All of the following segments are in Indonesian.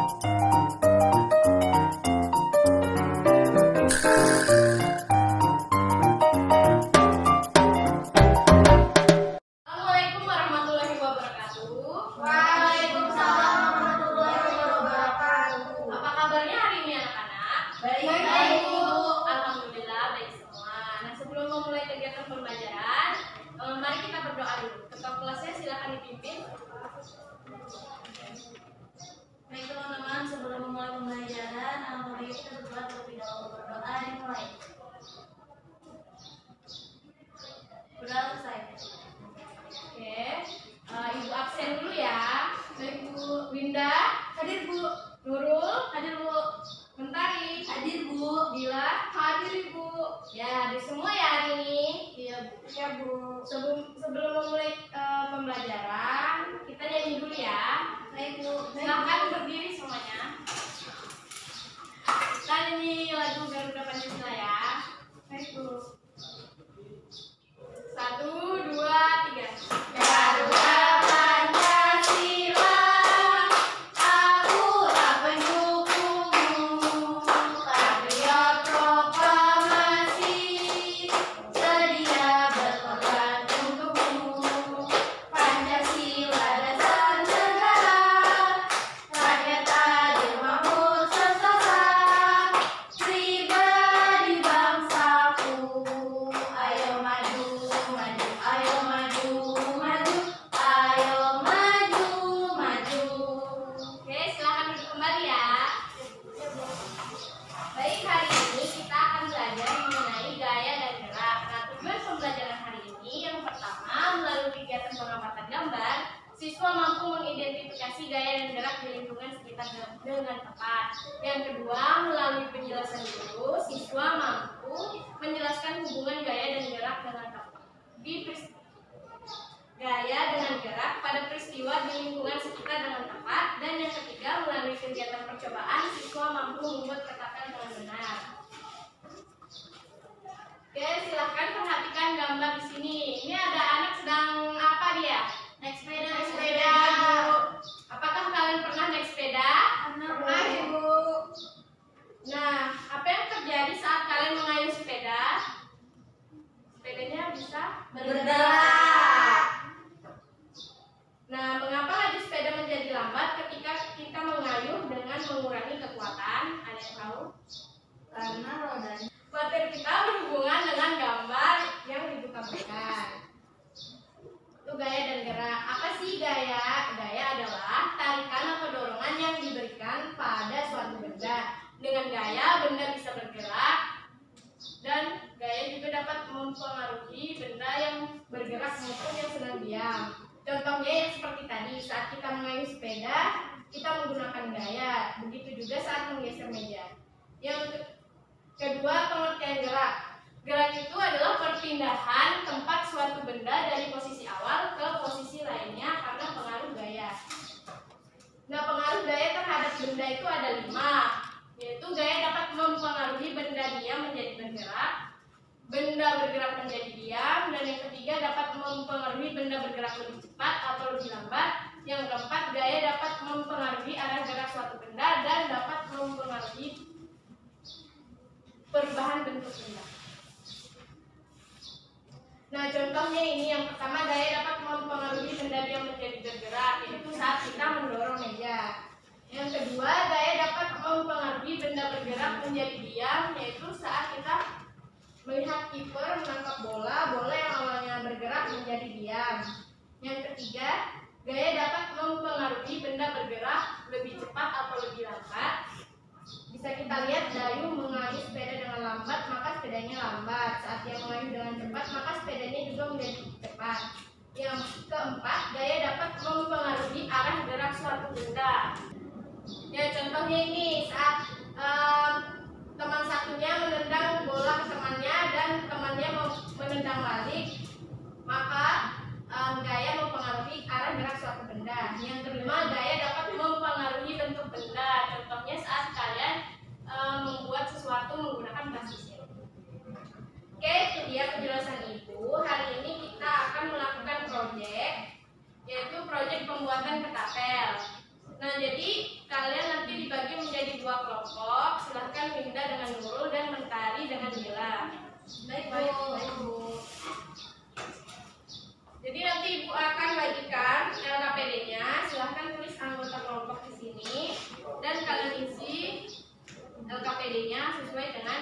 Assalamualaikum warahmatullahi wabarakatuh. Waalaikumsalam warahmatullahi wabarakatuh. Apa kabarnya hari ini anak-anak? Baik, Bu. Alhamdulillah baik semua. Nah, sebelum memulai kegiatan pembelajaran, mari kita berdoa dulu. Ketua kelasnya silakan dipimpin. Baik teman-teman, sebelum memulai pembelajaran, alhamdulillah kita berdoa terlebih dahulu. Berdoa dimulai. Berdoa selesai. Oke, Ibu absen dulu ya. Baik, Bu. Winda, Hadir, Bu. Nurul, Hadir, Bu. Mentari, Hadir, Bu. Bila, Hadir, Bu. ya hadir semua ya hari ini. Iya, Bu. Iya, Bu. Sebelum memulai pembelajaran, kita nyanyi dulu ya. Baik, Bu. Silakan berdiri semuanya. Kita nyanyi lagu Garuda Pancasila ya. Baik, Bu. 1, 2, 3. Garuda Pancasila, akulah pendukungmu, patriot proklamasi, sedia berkorban untukmu. Pancasila dasar negara, rakyat adil makmur sejahtera, pribadi bangsaku. Ayo maju, maju, ayo maju, maju, ayo maju, maju. Oke, silakan duduk kembali ya. Baik, hari ini kita akan belajar mengenai gaya dan gerak. Nah, tujuan pembelajaran hari ini yang pertama, melalui kegiatan pengamatan gambar, siswa mampu mengidentifikasi gaya dan gerak di lingkungan sekitar dengan tepat. Yang kedua, melalui penjelasan guru, siswa mampu menjelaskan hubungan gaya dan gerak dengan tepat. Gaya dengan gerak pada peristiwa di lingkungan sekitar dengan tepat. Dan yang ketiga, melalui kegiatan percobaan, siswa mampu membuat katakan dengan benar. Oke, silahkan perhatikan gambar di sini. Ini ada anak sedang apa dia? Naik sepeda, Naik sepeda. Apakah kalian pernah naik sepeda? Pernah, Ibu. Nah, apa yang terjadi saat kalian mengayuh sepeda? Sepedanya bisa Bergerak. Nah, mengapa laju sepeda menjadi lambat ketika kita mengayuh dengan mengurangi kekuatan? Ada yang tahu? Karena rodanya. Materi kita berhubungan dengan gambar yang ditampilkan. Itu gaya dan gerak. Apa sih gaya? Gaya adalah tarikan atau dorongan yang diberikan pada suatu benda. Dengan gaya, benda bisa bergerak, dan gaya juga dapat mempengaruhi benda yang bergerak maupun yang sedang diam. Contohnya yang seperti tadi, saat kita mengayuh sepeda, kita menggunakan gaya. Begitu juga saat menggeser meja. Yang kedua, pengertian gerak. Gerak itu adalah perpindahan tempat suatu benda dari posisi awal ke posisi lainnya karena pengaruh gaya. Nah, pengaruh gaya terhadap benda itu ada 5, yaitu gaya dapat mempengaruhi benda diam menjadi bergerak, benda bergerak menjadi diam, dan yang ketiga dapat mempengaruhi benda bergerak lebih cepat atau lebih lambat. Yang keempat, gaya dapat mempengaruhi arah gerak suatu benda dan dapat mempengaruhi perubahan bentuk benda. Nah, contohnya ini yang pertama, gaya dapat mempengaruhi benda yang menjadi bergerak, yaitu saat kita mendorong meja. Yang kedua, gaya dapat mempengaruhi benda bergerak menjadi diam, yaitu saat kita melihat kiper menangkap bola yang awalnya bergerak menjadi diam. Yang ketiga, gaya dapat mempengaruhi benda bergerak lebih cepat atau lebih lambat. Bisa kita lihat Dayu mengayuh sepeda dengan lambat, maka sepedanya lambat. Saat dia mengayuh dengan cepat, maka sepedanya juga menjadi cepat. Yang keempat, gaya dapat mempengaruhi arah gerak suatu benda. Ya, contohnya ini saat teman satunya menendang bola ke temannya dan temannya menendang balik, maka gaya mempengaruhi arah gerak suatu benda. Yang kelima, gaya dapat mempengaruhi bentuk benda. Contohnya saat kalian membuat sesuatu menggunakan plastik. Oke, itu dia penjelasan Ibu. Hari ini kita akan melakukan proyek, yaitu proyek pembuatan ketapel. Nah, jadi kalian nanti menggabungkan Winda dengan Nurul dan Mentari dengan Dila. Baik, Baik, Bu. Jadi nanti Ibu akan bagikan LKPD-nya. Silahkan tulis anggota kelompok di sini dan kalian isi LKPD-nya sesuai dengan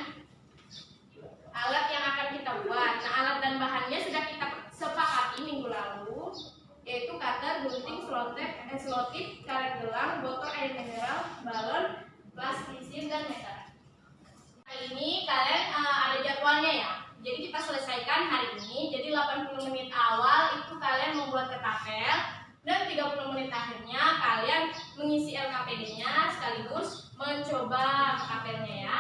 alat yang akan kita buat. Nah, alat dan bahannya sudah kita sepakati minggu lalu, yaitu cutter, gunting, selotip, karet gelang, botol air mineral, balon, plastisin, dan meter. Nah, ini kalian ada jadwalnya ya. Jadi kita selesaikan hari ini. Jadi 80 menit awal itu kalian membuat ketapel dan 30 menit akhirnya kalian mengisi LKPD-nya sekaligus mencoba ketapelnya ya.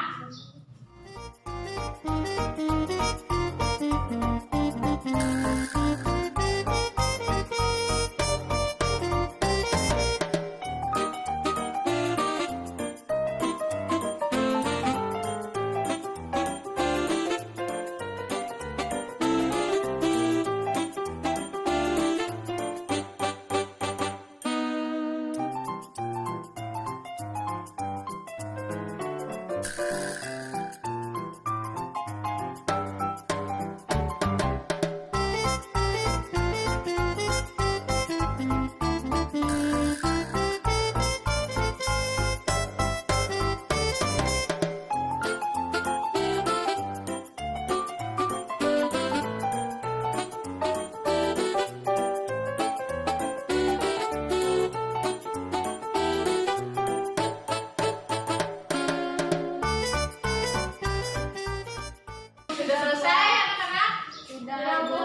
Sudah selesai anak-anak? Sudah, Bu.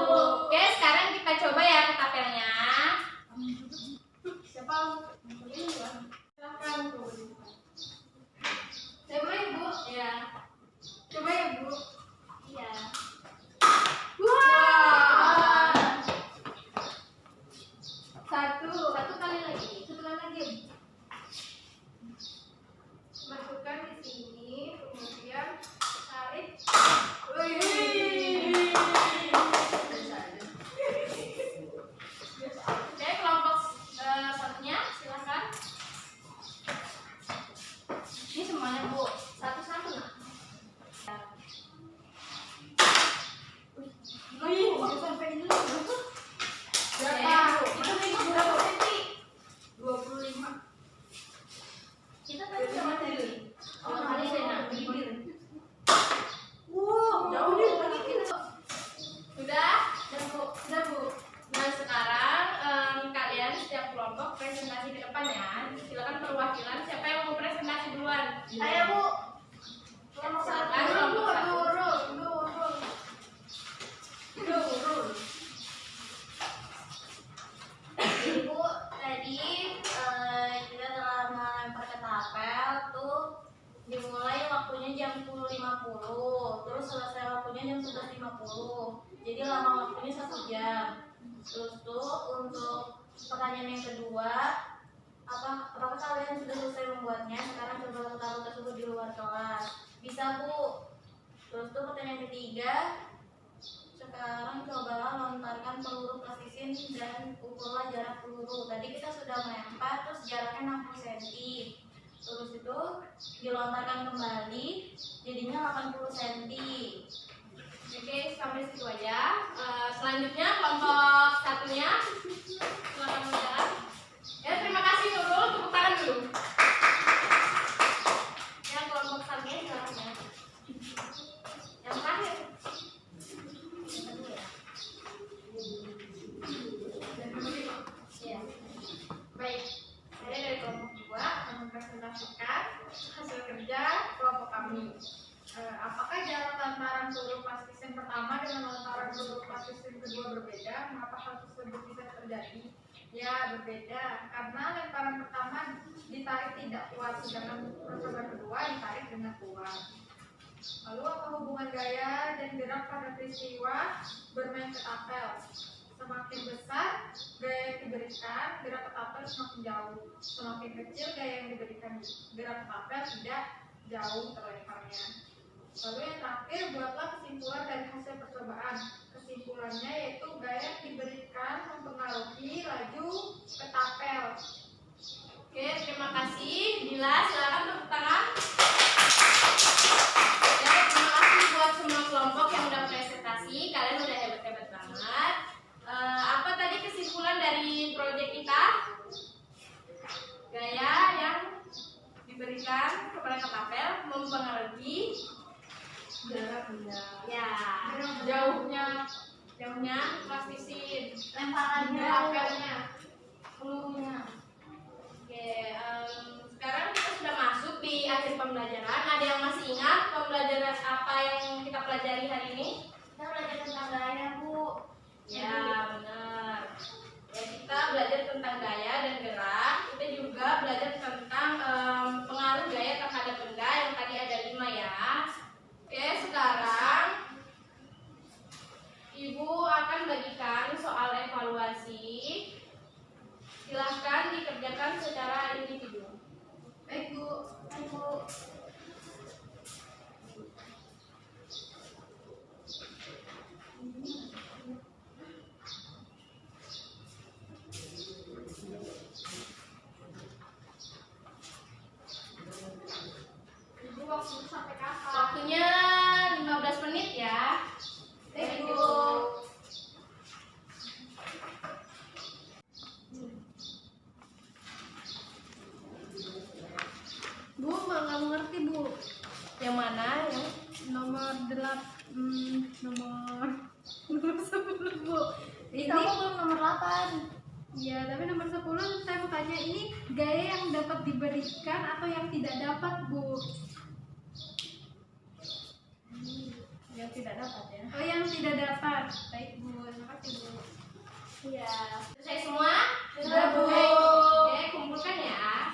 Oke, sekarang kita coba ya ketapelnya. Siapa? Silakan, Bu. Saya boleh, Bu? Ya. Coba ya, Bu. Iya. Wah. Satu kali lagi. Satu kali lagi. Masukkan di sini, kemudian tarik. Oke, kelompok satunya silakan. Ini semuanya, Bu. Satu-satu nah. Sampai ini berapa? Itu berapa senti? 25. Kita tadi sama tadi. Oh, tadi saya bibir. Wow, jauh nih lagi kita. Sudah, sudah Bu. Nah sekarang kalian setiap kelompok presentasi ke depan ya. Silakan perwakilan. Siapa yang mau presentasi duluan? Saya Bu. Kelompok satu. Kelompok satu. Nurul. Ibu, tadi kita telah melempar ketapel tuh dimulai waktunya jam 10.50, terus selesai waktunya jam 11.50. Jadi lama waktunya 1 jam. Terus tuh untuk pertanyaan yang kedua, apakah kalian sudah selesai membuatnya? Sekarang coba taruh tersebut di luar kelas. Bisa, Bu. Terus tuh pertanyaan ketiga, sekarang cobalah lontarkan peluru plastisin dan ukurlah jarak peluru. Tadi kita sudah melempar, terus jaraknya 60 cm. Terus itu dilontarkan kembali, jadinya 80 cm. Oke, sampai situ aja. Selanjutnya kelompok satunya silakan berjalan. Ya, terima kasih Nurul. Tepuk tangan dulu. Ya, kelompok satunya silakan ya. Yang terakhir. Ya. Baik. Saya dari kelompok 2 akan mempresentasikan hasil kerja kelompok kami. Apakah jarak lontaran peluru plastisin pertama dengan lontaran peluru plastisin kedua berbeda? Mengapa hal tersebut bisa terjadi? Ya, berbeda. Karena lemparan pertama ditarik tidak kuat, sedangkan percobaan kedua ditarik dengan kuat. Lalu apa hubungan gaya dan gerak pada peristiwa bermain ketapel? Semakin besar gaya yang diberikan, gerak ketapel semakin jauh. Semakin kecil gaya yang diberikan, gerak ketapel tidak jauh terlemparnya. Lalu yang terakhir, buatlah kesimpulan dari hasil percobaan. Kesimpulannya yaitu gaya yang diberikan mempengaruhi laju ketapel. Oke, terima kasih. Dila, silakan tepuk tangan. pelajari hari ini? Kita belajar tentang gaya, Bu. Ya, benar. Ya, kita belajar tentang gaya dan gerak. Kita juga belajar tentang pengaruh gaya terhadap benda yang tadi ada 5 ya. Oke, sekarang Ibu akan bagikan soal evaluasi. Silahkan dikerjakan secara individu. Baik, Bu. Baik, Bu. Ibu waktu sampai kapan? Waktunya 15 menit ya. Baik, Bu. Bu, nggak mengerti Bu. Yang mana? Yang Nomor nomor 10 Bu. Ini Kamu belum nomor 8. ya, tapi nomor 10 saya mau tanya, ini gaya yang dapat diberikan atau yang tidak dapat Bu? yang tidak dapat ya. Oh, yang tidak dapat. Baik Bu, terima kasih Bu. Iya. Selesai semua? Sudah, Bu. Oke, kumpulkan ya.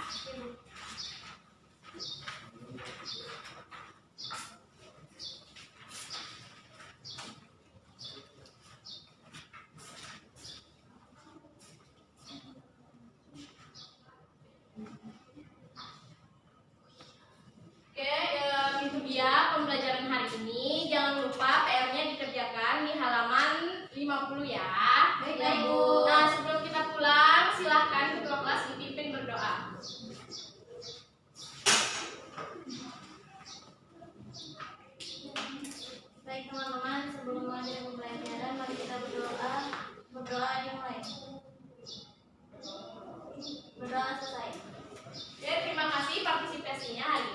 Oke, itu dia pembelajaran hari ini. Jangan lupa PR-nya dikerjakan di halaman 50 ya. Baik, Bu. Nah, sebelum kita pulang, silahkan ketua kelas dipimpin berdoa. Baik, teman-teman, sebelum mengakhiri pembelajaran, mari kita berdoa. Berdoa dimulai. Berdoa selesai. Oke, terima kasih partisipasinya hari